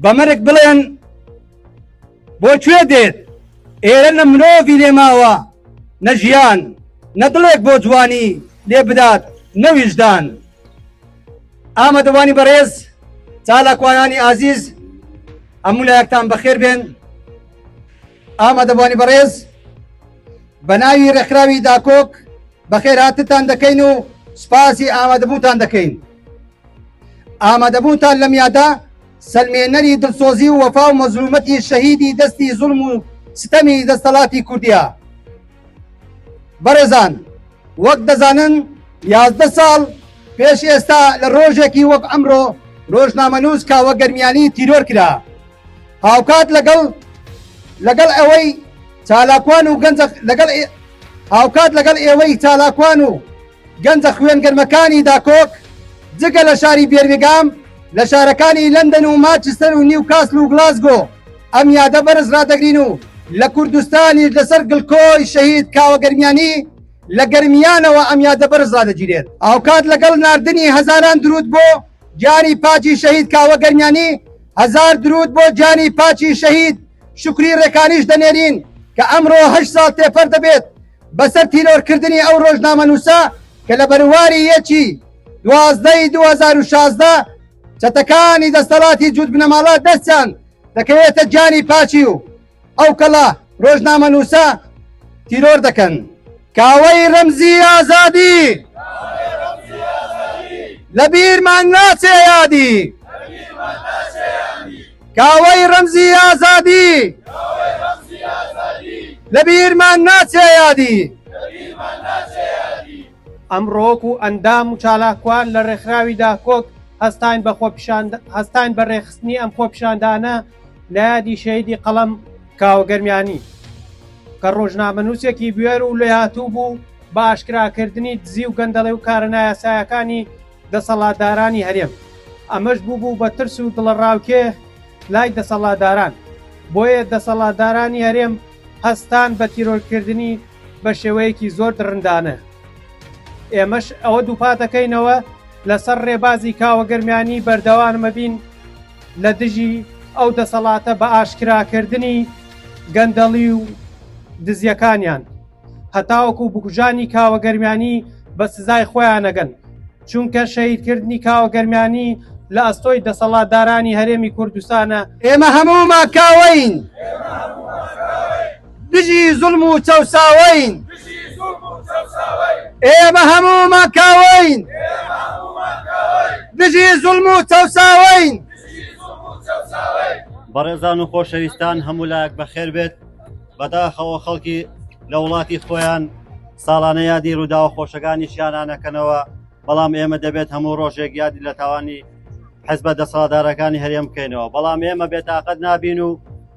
بەمەرێک بڵێن بۆ کوێ دێت ئێرە نە مرۆڤی لێماوە نە ژیان نە دڵێک بۆ جوانی لێ بدات نە ویژدان. ئامادەوانی بەڕێز چالاکوانانی ئازیز هەموو لایەکتان بەخێر بێن. ئامادەوانی بەڕێز بە ناوی ڕێکخراوی داکۆک بەخێرهاتتان دەکەین و سپاسی ئامادەبووتان دەکەین. ئامادەبووتان لەم یادا سەلمێنەری دڵسۆزی و وەفا و مەزلومەتی شەهیدی دەستی زوڵم و ستەمی دەستەڵاتی کوردیە. بەڕێزان وەک دەزانن 11 ساڵ پێش ئێستا لە ڕۆژێکی وەک ئەمڕۆ ڕۆژنامەنووس کاوە گەرمیانی تیرۆر کرا. هاوکات لەگەڵ ئەوەی چالاکوان و هاوکات لەگەڵ ئێوەی چالاکوان و گەنجە خوێنگەرمەکانی داکۆک جگە لە شاری بێربێگام لە شارەکانی لەندەن و ماچستەر و نیوکاسل و گلاسگۆ ئەم یادە بەرز ڕادەگرین و لە کوردستانی لەسەر گڵکۆی شەهید کاوە گەرمیانی لە گەرمیانەوە ئەم یادە بەرز ڕادەگیرێت. ئاوکات لەگەڵ ناردنی هەزاران درود بۆ جانی پاچی شەهید کاوە گەرمیانی، هەزار درود بۆ جانی پاچی شەهید شکری ڕێکانیش دەنێرین کە ئەمڕۆ 8 ساڵ تێپەر دەبێت بەسەر تیرۆرکردنی ئەو ڕۆژنامەنووسە کە لە بەرواری 12/2016 چەتەکانی دەستەڵاتی جوود بنەماڵە دەستیان دەکەوێتە جانی پاچی و ئەو کەڵە ڕۆژنامەنووسە تیرۆر دەکەن. کاوەی ڕەمزی ئازادی لە بیرمان ناچێ یادی، کاوەی ڕەمزی ئازادی لە بیرمان ناچێ یادی. ئەمڕۆک و ئەندام و چالاکوان لە ڕێکخراوی داکۆک هەستان بە ڕێخستنی ئەم خۆپیشاندانە لە یادی شەهیدی قەڵەم کاوە گەرمیانی کە ڕۆژنامەنووسێکی بوێر و لێهاتوو بوو بە ئاشکراکردنی دزی و گەندەڵی و کارە نایاسایەکانی دەسەڵاتدارانی هەرێم. ئەمەش بوو بە ترس و دڵڕاوکێ لای دەسەڵاتداران، بۆیە دەسەڵاتدارانی هەرێم هەستان بە تیرۆرکردنی بە شێوەیەکی زۆر درندانە. ئێمەش ئەوە دووپا دەکەینەوە لەسەر ڕێبازی کاوە گەرمیانی بەردەوامە بین لە دژی ئەو دەسەڵاتە بە ئاشکراکردنی گەندەڵی و دزیەکانیان هەتاوەکو بکوژانی کاوە گەرمیانی بە سزای خۆیان نەگەن، چونکە شەهیدکردنی کاوە گەرمیانی لە ئەستۆی دەسەڵاتدارانی هەرێمی کوردستانە. ئێمە هەموومان کاوەین، دژی زوڵم و چەوساوەین، ئێمە هەموومان کاوەین، دژی زوڵم و چەوساوەین. بەڕێزان و خۆشەویستان هەموو لایەک بەخێر بێت. بەداخەوە خەڵکی لە وڵاتی خۆیان ساڵانە یادی ڕوودا و خۆشەکانی شیانانەکەنەوە، بەڵام ئێمە دەبێت هەموو ڕۆژێک یادی لە تاوانی حیزبە دەسەڵاتدارەکانی هەرێم بکەینەوە، بەڵام ئێمە بێتاقەت نابین و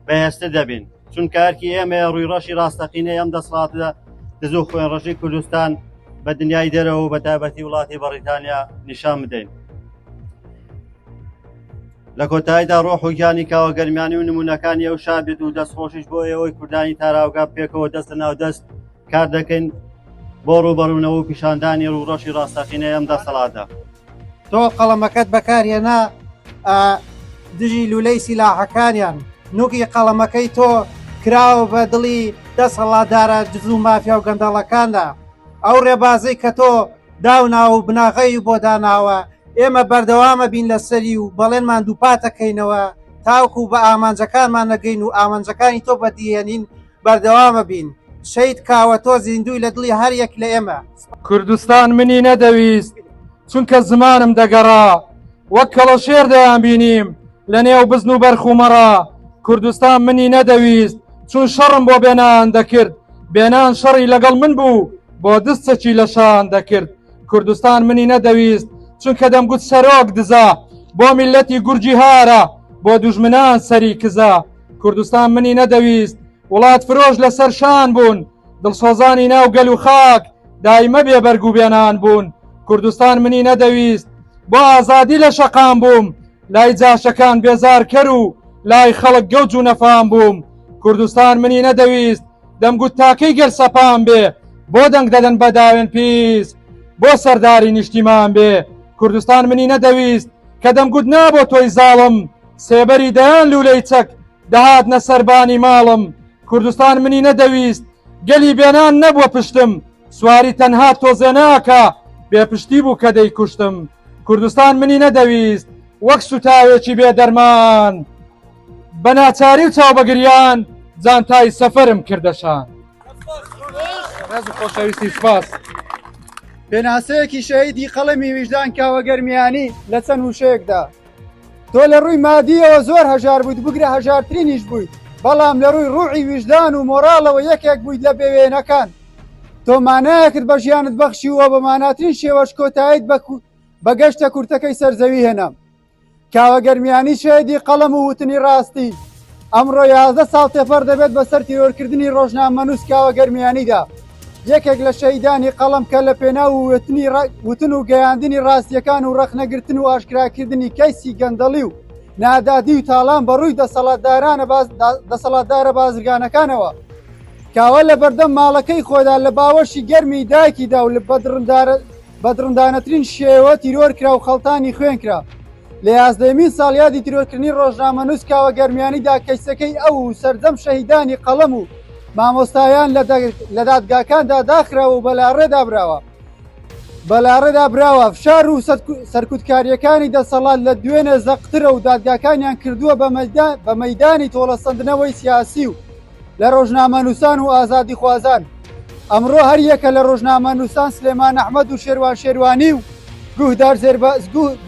بەهێزتر دەبین، چونکە هەرکی ئێمە ڕووی ڕەشی ڕاستەقینەی ئەم دەسەڵاتە دز و خوێنڕەشی کوردستان بە دنیای دەرەوە و بە تایبەتی وڵاتی بەریتانیا نیشان بدەین. لە کۆتاییدا ڕۆح و گیانی کاوە گەرمیانی و نمونونەکانی ئەو شان بێت و دەستخۆشیش بۆ ئێوەی کوردانی تاراوگا پێکەوە دەست لە ناو دەست کار دەکەین بۆ ڕووبەڕوونەوە و پیشاندانی ڕووڕەشی ڕاستەقینەی ئەم دەسەڵاتە. تۆ قەڵەمەکەت بەکارهێنا دژی لولەی سیلاحەکانیان، نوکی قەڵەمەکەی تۆ کراوە بە دڵی دەسەڵاتدارە دز و مافیا و گەندەڵەکاندا. ئەو ڕێبازەی کە تۆ داوناوە و بناغەی بۆ داناوە، ئێمە بەردەوامە بین لەسەری و بەڵێنمان دووپاتەکەینەوە تاوکو بە ئامانجەکانمان نەگەین و ئامانجەکانی تۆ بەدیێنین بەردەوامە بین. شەید کاوە تۆ زیندوی لە دڵی هەر یەک لە ئێمە. کوردستان منی نەدەویست چونکە زمانم دەگەڕا، وەک کەڵەشێر دەیان بینیم لە نێو بزن و بەرخومەڕا. کوردستان منی نەدەویست چون شەڕم بۆ بێنان دەکرد، بێنان شەڕی لەگەڵ من بوو بۆ دستەکی لە شان دەکرد. کوردستان منی نەدەویست چونکە دەمگوت سەرۆک دزا، بۆ میلەتی گورجی هارە بۆ دوژمنان سەری کزا. کوردستان منی نەدەویست وڵات فرۆش لەسەر شان بوون، دڵسۆزانی ناو گەل و خاک دایمە بێبەرگ و بێنان بوون. کوردستان منی نەدەویست بۆ ئازادی لە شەقام بووم، لای جاشەکان بێزارکەر و لای خەڵک گەوج و نەفام بووم. کوردستان منی نەدەویست دەمگوت تاکەی گەر سەپام بێ، بۆ دەنگ دەدەن بە داوێن پیس بۆ سەرداری نیشتیمان بێ. کوردستان منی نەدەویست کە دەمگوت نابۆ تۆی زاڵم سێبەری دەیان لولەی چەک دەهاتنە سەربانی ماڵم. کوردستان منی نەدەویست گەلی بێنان نەبووە پشتم، سواری تەنها تۆزێ ناکە بێپشتی بوو کە دەیکوشتم. کوردستان منی نەدەویست وەک سوتاوێکی بێ دەرمان، بە ناچاری و چاوبەگریان جانتای سەفەرم کردەشان. خۆشەویستی سپاس. پێناسەیەکی شەهیدی قەڵەمی ویژدان کاوەگەرمیانی لە چەند وشەیەکدا. تۆ لە ڕووی مادیەوە زۆر هەژار بوویت، بگرە هەژارترینیش بوویت، بەڵام لە ڕووی ڕووعی ویژدان و مۆراڵەوە یەکێک بوویت لە بێوێنەکان. تۆ مانایەکت بە ژیانت بەخشیوە بە ماناترین شێوەش کۆتاییت بە گەشتە کورتەکەی سەرزەوی هێنا. کاوەگەرمیانی شەهیدی قەڵەم و وتنی ڕاستی ئەمڕۆ 11 ساڵ تێپەر دەبێت بەسەر تیرۆرکردنی ڕۆژنامەنووس کاوەگەرمیانیدا. یەکێک لە شەهیدانی قەڵەم کە لە پێناو وتن و گەیاندنی ڕاستیەکان و ڕەخنەگرتن و ئاشکراکردنی کەیسی گەندەڵی و نادادی و تاڵان بەڕووی دەسەڵاتدارە بازرگانەکانەوە. کاوە لە بەردەم ماڵەکەی خۆدا لە باوەشی گەرمی دایکیدا و لە بەدڕندانەترین شێوە تیرۆر کرا و خەڵتانی خوێن کرا. لە 11مین ساڵیادی تیرۆرکردنی ڕۆژنامەنووس کاوەگەرمیانیدا کەیسەکەی ئەو و سەردەم شەهیدانی قەڵەم و مامۆستایان لە دادگاکاندا داخراوە و بەلاڕێدا براوە. بەلاڕێدا براوە فشار و سەرکوتکاریەکانی دەسەڵات لە دوێنێ زەقترە و دادگاکانیان کردووە بە مەیدانی تۆڵەسەندنەوەی سیاسی و لە ڕۆژنامەنووسان و ئازادی خوازان. ئەمڕۆ هەر یەکە لە ڕۆژنامەنووسان سلێمان ئەحمەد و شێروان شێروانی و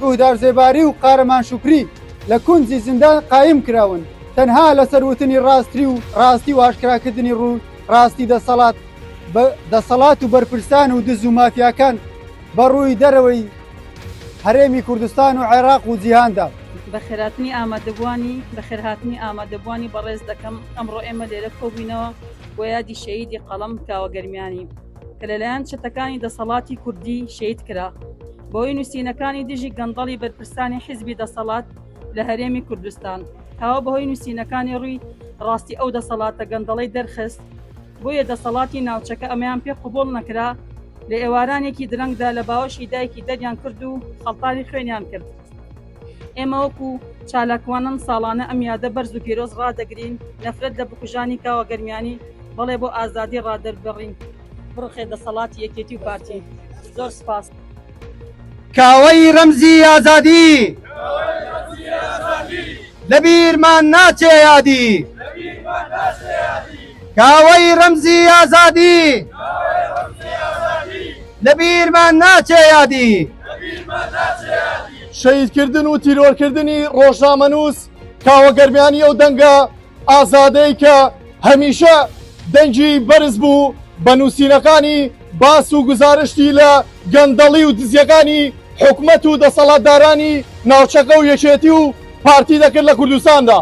گوهدار زێباری و قارەمان شوکری لە کونجی زیندان قایم کراون، تەنها لە سەروتنی ڕاستی و ئاشکراکردنی ڕوو ڕاستی دەسەڵات و بەرپرسان و دز و مافیاکان بەڕووی دەرەوەی هەرێمی کوردستان و عێراق و جیهاندا. بە خێراتنی ئامادەبوانی بە خێرهاتنی ئامادەبوانی بەڕێز دەکەم ئەمڕۆ ئێمە لێرە کۆبووینەوە بۆ یادی شەهیدی قەڵەم کاوەگەرمیانی کە لەلایەن چەتەکانی دەسەڵاتی کوردی شەهید کرا بۆی نووسینەکانی دژی گەندەڵی بەرپرسانی حیزبی دەسەڵات لە هەرێمی کوردستان. کاوە بەهۆی نووسینەکانی ڕووی ڕاستی ئەو دەسەڵاتە گەندەڵی دەرخست، بۆیە دەسەڵاتی ناوچەکە ئەمەیان پێ قبوڵ نەکرا، لە ئێوارانێکی درەنگدا لە باوەشی دایکی دەریان کرد و خەڵتانی خوێنیان کرد. ئێمە وەکو چالاکوانن ساڵانە ئەم یادە بەرز و پیرۆز ڕدەگرین، نەفرەت لە بکوژانی کاوەگەرمیانی بەڵێ بۆ ئازادی ڕادەربڕین. بڕخێ دەسەڵاتی یەکێتی و پارتی. زۆر سپاس. کاوەی ڕەمزی ئازادی لەبیرمان ناچێ یادی، کاوەی ڕەمزی ئازادی لەبیرمان ناچێ یادی. شەهیدکردن و تیرۆرکردنی ڕۆژنامەنووس کاوەگەرمیانی ئەو دەنگە ئازادەی کە هەمیشە دەنگی بەرز بوو بە نووسینەکانی باس و گزارشتی لە گەندەڵی و دزیەکانی حکومەت و دەسەڵاتدارانی ناوچەکە و یەکێتی و پارتی دەکرد لە کوردستاندا.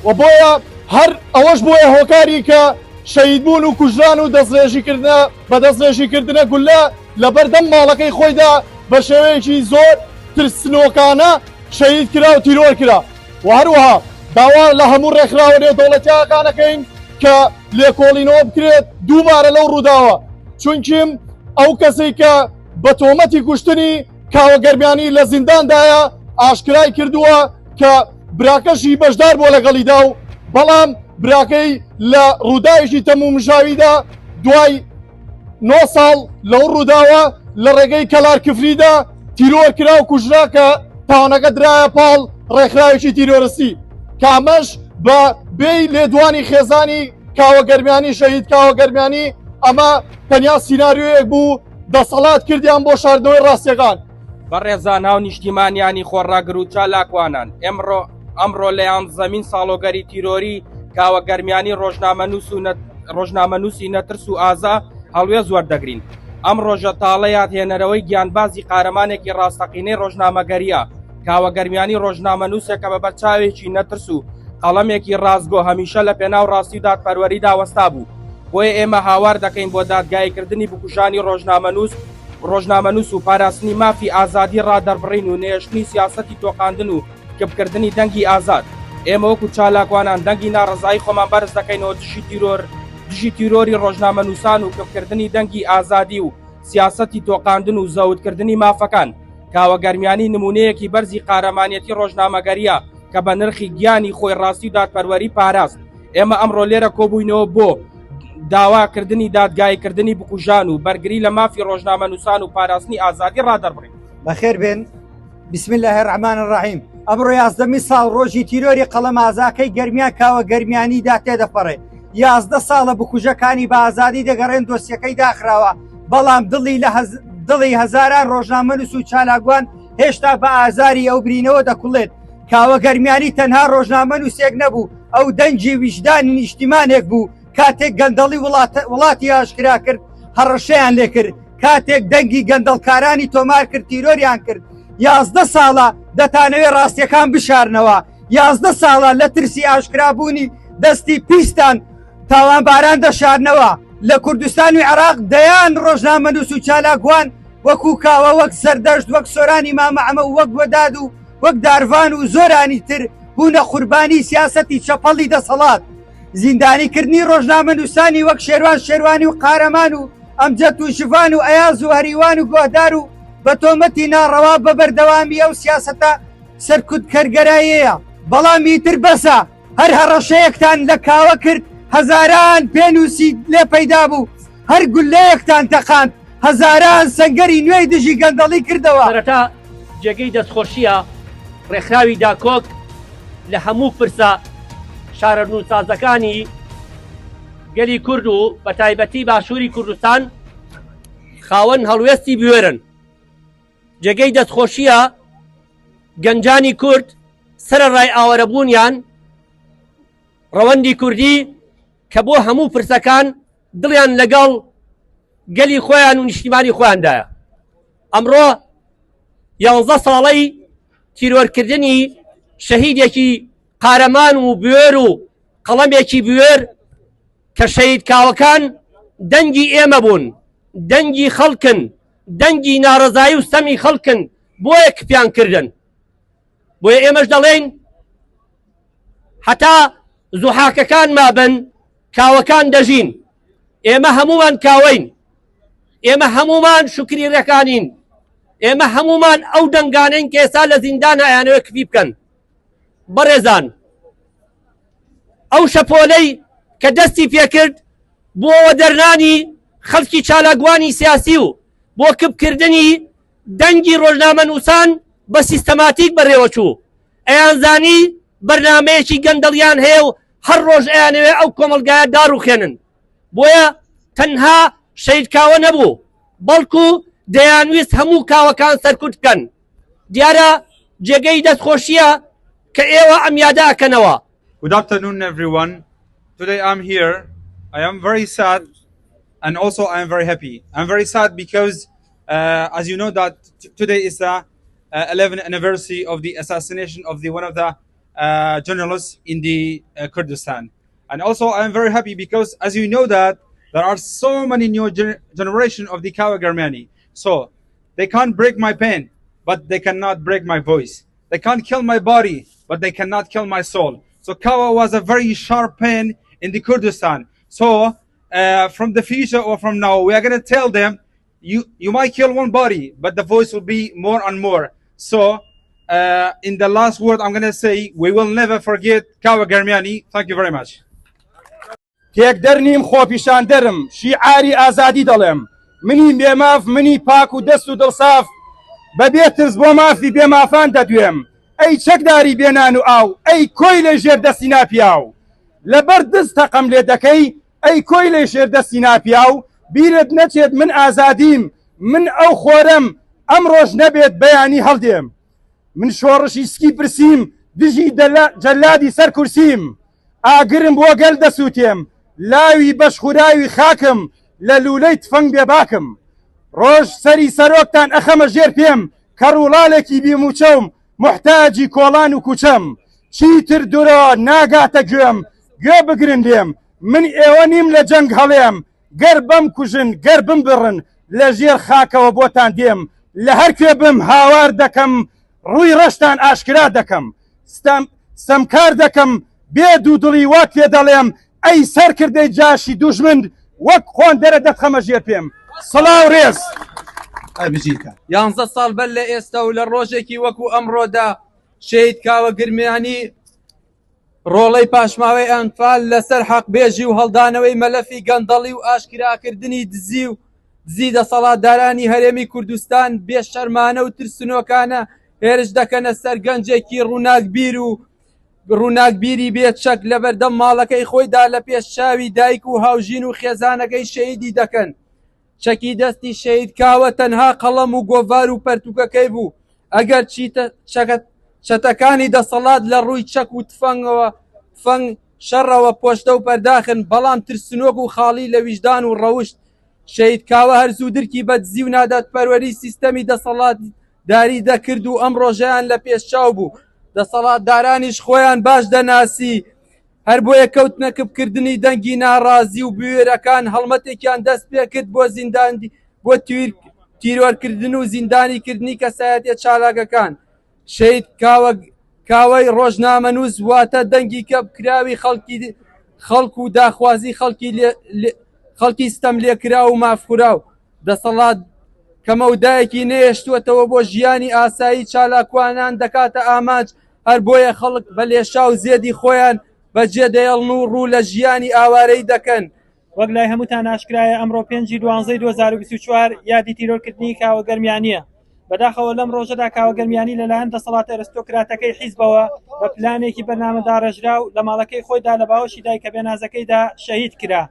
و بۆیە هەر ئەوەش بۆیە هۆکاری کە شەهیدبوون و کوژران و بە دەستێژیکردنە گولە لە بەردەم ماڵەکەی خۆیدا بە شێوەیەکی زۆر ترسنۆکانە شەهید کرا و تیرۆر کرا. و هەروەها داوا لە هەموو ڕێکخراوە نێودەوڵەتیەکانەکەین کە لێکۆڵینەوە بکرێت دووبارە لەو ڕووداوە، چونکیم ئەو کەسەی کە بە تۆمەتی کوشتنی کاوەگەرمیانی لە زینداندایە ئاشکرای کردووە کە براکەشی بەشدار بۆ لەگەڵیدا و بەڵام براکەی لە ڕووداوێکی تەمومژاویدا دوای 9 ساڵ لەو ڕووداوە لە ڕێگەی کەلارکفریدا تیرۆر کرا و کوژرا کە تاوانەکە درایە پاڵ ڕێکخراوێکی تیرۆرستی کامەش بە بێی لێدوانی خێزانی کاوەگەرمیانی شەهید کاوەگەرمیانی ئەمە تەنیا سیناریۆیەک بوو دەسەڵات کردیان بۆ شاردنەوەی ڕاستیەکان. بەڕێزان هاو نیشتیمانیانی خۆڕاگر و چالاکوانان ئەمڕۆ لە 11مین ساڵۆگەری تیرۆری کاوەگەرمیانی ڕۆژنامەنووسی نەترس و ئازا هەڵوێز وەردەگرین. ئەم ڕۆژە تاڵەیات هێنەرەوەی گیانبازی قارەمانێکی ڕاستەقینەی ڕۆژنامەگەریە کاوەگەرمیانی ڕۆژنامەنووسێکە بە بەرچاوێکی نەترس و قەڵەمێکی ڕازگۆ هەمیشە لە پێناو ڕاستی و دادپەروەریدا وەستا بوو. بۆیە ئێمە هاوار دەکەین بۆ دادگایکردنی بکوژانی ڕۆژنامەنووس و پاراستنی مافی ئازادی ڕادەربڕین و نێشتنی سیاسەتی تۆقاندن و کەپکردنی دەنگی ئازاد. ئێمە وەکو چالاکوانان دەنگی ناڕزایی خۆمان بەرز دەکەینەوە دژی تیرۆری ڕۆژنامەنووسان و کەپکردنی دەنگی ئازادی و سیاسەتی تۆقاندن و زەوتکردنی مافەکان. کاوەگەرمیانی نمونەیەکی بەرزی قارەمانیەتی ڕۆژنامەگەریە کە بە نرخی گیانی خۆی ڕاستی و دادپەروەری پاراست. ئێمە ئەمڕۆ لێرە کۆبووینەوە بۆ داواکردنی دادگایکردنی بکوژان و بەرگری لە مافی ڕۆژنامە نووسان و پاراستنی ئازادی ڕادەربڕین. بەخێر بێن. بسم الله الرحمن الرحیم. ئەمڕۆ 11 ساڵ ڕۆژی تیرۆری قەڵەم ئازاکەی گەرمیان کاوە گەرمیانیدا تێدەپەڕێ. 11 ساڵە بکوژەکانی بە ئازادی دەگەڕێن دۆسیەکەی داخراوە، بەڵام دڵی هەزاران ڕۆژنامە نووس و چالاگوان هێشتا بە ئازاری ئەو برینەوە دەکوڵێت. کاوە گەرمیانی تەنها ڕۆژنامە نووسێک نەبوو، ئەو دەنجی ویژدانی نیشتیمانێک بوو. کاتێک گەندەڵی وڵاتی ئاشکرا کرد هەڕەشەیان لێ کرد، کاتێک دەنگی گەندەڵکارانی تۆمار کرد تیرۆریان کرد. 11 ساڵە دەتانەوێت ڕاستیەکان بشارنەوە. 11 ساڵە لە ترسی ئاشکرابوونی دەستی پیستان تاوانباران دەشارنەوە. لە کوردستان و عێراق دەیان ڕۆژنامە نووس و چالاگوان وەکو کاوە، وەک سەردەشت، وەک سۆرانی مامەعەمە و وەک وەداد و وەک داروان و زۆرانی تر بوونە قوربانی سیاسەتی چەپەڵی دەسەڵات. زیندانیکردنی ڕۆژنامە نووسانی وەک شێروان شێروانی و قارەمان و ئەمجەد و ژڤان و ئەیاز و هەریوان و گۆدار و بە تۆمەتی ناڕەوا بە بەردەوامی ئەو سیاسەتە سەرکوتکەرگەرایەیە. بەڵام ئیتر بەسە هەر هەڕەشەیەکتان لە کاوە کرد، هەزاران پێنووسی لێ پەیدا بوو، هەر گولەیەکتان تەقاند، هەزاران سەنگەری نوێی دژی گەندەڵی کردەوە. سەرەتا جێگەی دەستخۆشیە ڕێکخراوی داکۆک لە هەموو پرسە شارە نووسازەکانی گەلی کورد و بە تایبەتی باشووری کوردستان خاوەن هەڵوێستی بوێرن. جێگەی دەستخۆشیە گەنجانی کورد سرە ڕای ئاوەرەبوونیان ڕەوەندی کوردی کە بۆ هەموو پرسەکان دڵیان لەگەڵ گەلی خۆیان و نیشتیمانی خۆیاندایە. ئەمڕۆ 11 ساڵەی تیرۆرکردنی شەهیدێکی قارەمان و بوێر و قەڵەمێکی بوێر کە شەهید کاوەکان دەنگی ئێمە بوون، دەنگی خەڵکن، دەنگی ناڕەزایی و سەمی خەڵکن، بۆیە کپیان کردن. بۆیە ئێمەش دەڵێن هەتا زوحاکەکان مابن کاوەکان دەژین. ئێمە هەمومان کاوەین، ئێمە هەمومان شکری ڕێکانین، ئێمە هەمومان ئەو دەنگانەین کە ئێستا لە زیندان ئایانەوە کپی بکەن. بەڕێزان، ئەو شەپۆلەی کە دەستی پێکرد بۆ دەرنانی خەڵکی چالاگوانی سیاسی و بۆ کپکردنی دەنگی ڕۆژنامە نووسان بە سیستەماتیک بەڕێوەچوو. ئەیانزانی بەرنامەیەکی گەندەڵیان هەیە و هەر ڕۆژ ئەیانەوێ ئەو کۆمەلگایە داڕوخێنن. بۆیە تەنها شەید کاوە نەبوو، بەڵکو دەیانویست هەموو کاوەکان سەرکوت بکەن. دیارە جێگەی دەستخۆشیە کە ئێوە ئەم یاداکەنەوە. Good afternoon, everyone. Today I'm here. I am very sad and also I am very happy. I'm very sad because as you know that today is the 11th anniversary of the assassination of one of the journalists in the Kurdistan. And also I am very happy because as you know that there are so many new generation of the Kawa Germani. So they can't break my pen, but they cannot break my voice. They can't kill my body, but they cannot kill my soul. So Kawa was a very sharp pen in the Kurdistan. So from the future or from now, we are going to tell them, you might kill one body, but the voice will be more and more. So in the last word, I'm going to say, we will never forget Kawa Germiani. Thank you very much. تێک دەرنیم خۆپیشان دەرم شیعاری ئازادی دەڵێم منی بێماف منی پاک و دەست و دڵساف بەبێ ترس بۆ مافی بێمافان دەدوێم ئەی چەکداری بێنان و ئاو ئەی کۆی لە ژێر دەستی ناپیاو لەبەر دست تەقەم لێ دەکەی ئەی کۆی لە ژێر دەستی ناپیاو بیرت نەچێت من ئازادیم من ئەو خۆرەم ئەم ڕۆژ نەبێت بەیانی هەڵدێم من شۆڕشی سکی پرسیم دژی جەلادی سەر کورسیم ئاگرم بۆ گەل دەسووتێم لاوی بەشخوراوی خاکم لە لولەی تفەنگ بێباکم ڕۆژ سەری سەرۆکتان ئەخەمە ژێر پێم کەڕوڵاڵێکی بیموچەم محتاجی کۆڵان و کوچەم چیتر دوورەوە ناگاتە گوێم گوێ بگرن لێم من ئێوە نیم لە جەنگ هەڵێم گەر بەم کوژن گەر بم بڕن لە ژێر خاکەوە بۆتان دێم لە هەر کوێ بم هاوار دەکەم ڕووی ڕەشتان ئاشکرا دەکەم سەمکار دەکەم بێ دوو دڵی وا پێ دەڵێم ئەی سەرکردەی جاشی دوژمن وەک خۆن دەرە دەتخەمە ژێر پێم سڵاو ڕێز 11 ساڵ بەر لە ئێستا و لە ڕۆژێکی وەکو ئەمڕۆدا شەید کاوە گرمیانی ڕۆڵەی پاشماوەی ئەنفال لەسەر حەقبێژی و هەڵدانەوەی مەلەفی گەندەڵی و ئاشکراکردنی دزی دەسەڵاتدارانی هەرێمی کوردستان بێشەرمانە و ترسنۆکانە هێرش دەکەنە سەر گەنجێکی ڕووناکبیری بێچەک لە بەردەم ماڵەکەی خۆیدا لە پێش چاوی دایک و هاوژین و خێزانەکەی شەیدی دەکەن. چەکی دەستی شەید کاوە تەنها قەڵەم و گۆڤار و پەرتوکەکەی بوو. ئەگەر چەتەکانی دەسەڵات لە ڕووی چەک و تفەنگ شەڕەوە پۆشتە و پەرداخن، بەڵام ترسنۆک و خاڵی لە ویژدان و ڕەوشت. شەید کاوە هەرزوو درکی بە دزی و نادەتپەروەری سیستەمی دەسەڵات داری دەکرد و ئەم ڕۆژەیان لە پێشچاو بوو. دەسەڵاتدارانیش خۆیان باش دەناسی، هەر بۆ یەکەوتنە کردنی دەنگی ناڕازی و بوێرەکان هەڵمەتێکیان دەست پێ کرد بۆ زیندانی بۆ تیرۆرکردن و زیندانیکردنی کەسایەتیە چالاکەکان. شەید کاوەی ڕۆژنامەنووس واتە دەنگی کە کراوی خەڵک و داخوازی خەڵکی ستەم لێکرا و مافخوراو. دەسەڵات کەمەودایەکی نێشتووەتەوە بۆ ژیانی ئاسایی چالاکوانان دەکاتە ئامانج، هەر بۆیە خەڵک بە لێشا و زێدی خۆیان بەجێ دەیەڵن و ڕوو لە ژیانی ئاوارەی دەکەن. وەک لای هەمووتان ئاشکرایە ئەمڕۆ 5/12/2024 یادی تیرۆرکردنی کاوە گەرمیانیە. بەداخەوە لەم ڕۆژەدا کاوە گەرمیانی لەلایەن دەسەڵات ئەرستۆکراتەکەی حیزبەوە بە پلانێکی بەرنامەدا ڕێژرا و لە ماڵەکەی خۆیدا لە باوەشی دایکە بێنازەکەیدا شەهید کرا.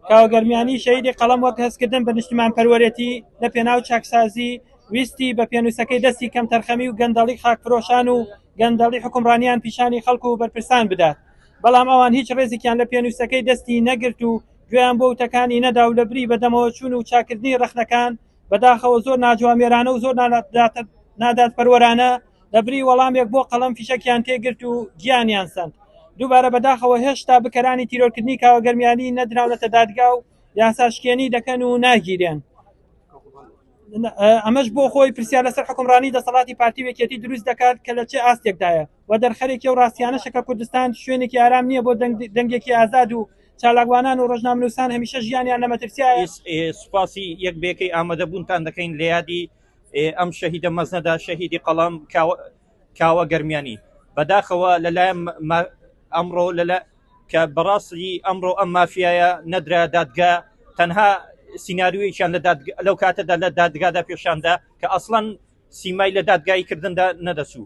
کاوە گەرمیانی شەهیدی قەڵەم وەک هەستکردن بە نیشتمان پەروەرێتی لە پێناو چاکسازی ویستی بە پێنووسەکەی دەستی کەم تەرخەمی و گەندەڵی خاکفرۆشان و گەندەڵی حکومڕانیان پیشانی خەڵکو و بەرپرسان بدات. بەڵام ئەوان هیچ ڕێزێکیان لە پێنووسەکەی دەستی نەگرت و گوێیان بۆ وتەکانی نەدا و لە بری بەدەمەوە چوون و چاکردنی ڕەخنەکان بەداخەوە زۆر ناجوامێرانە و زۆر ناداتپەروەرانە لە بری وەڵامێک بۆ قەڵەم فیشەکیان تێگرت و گیانیان سند. دووبارە بەداخەوە هێشتا بکەرانی تیرۆرکردنی کاوە گەرمیانی نەدراونەتە دادگا و یاساشکێنی دەکەن و ناگیرێن. ئەمەش بۆ خۆی پرسیار لەسەر حکومڕانی دەسەڵاتی پارتی وێکێتی دروست دەکات کە لە چه ئاستێکدایە و دەرخەرێکی و ڕاستیانەشەکە کوردستان شوێنێکی ئارام نییە بۆ دەنگێکی ئازاد و چالاکوانان و ڕۆژنامەنووسان هەمیشە ژیانیان لە مەترسیایە. سوپاسی یەک بێکەی ئامادەبوونتان دەکەین لە یادی ئەم شەهیدە مەزنەدا شەهیدی قەڵەم کاوە گەرمیانی. بەداخەوە لەلایەن ئەمڕۆ کە بەڕاستی ئەمڕۆ ئەم مافیایە نەدرا دادگا، تەنها سیناریویشان لەو کاتەدا لە دادگادا پێشاندا کە ئەسڵەن سیمای لە دادگایی کردندا نەدەسوو.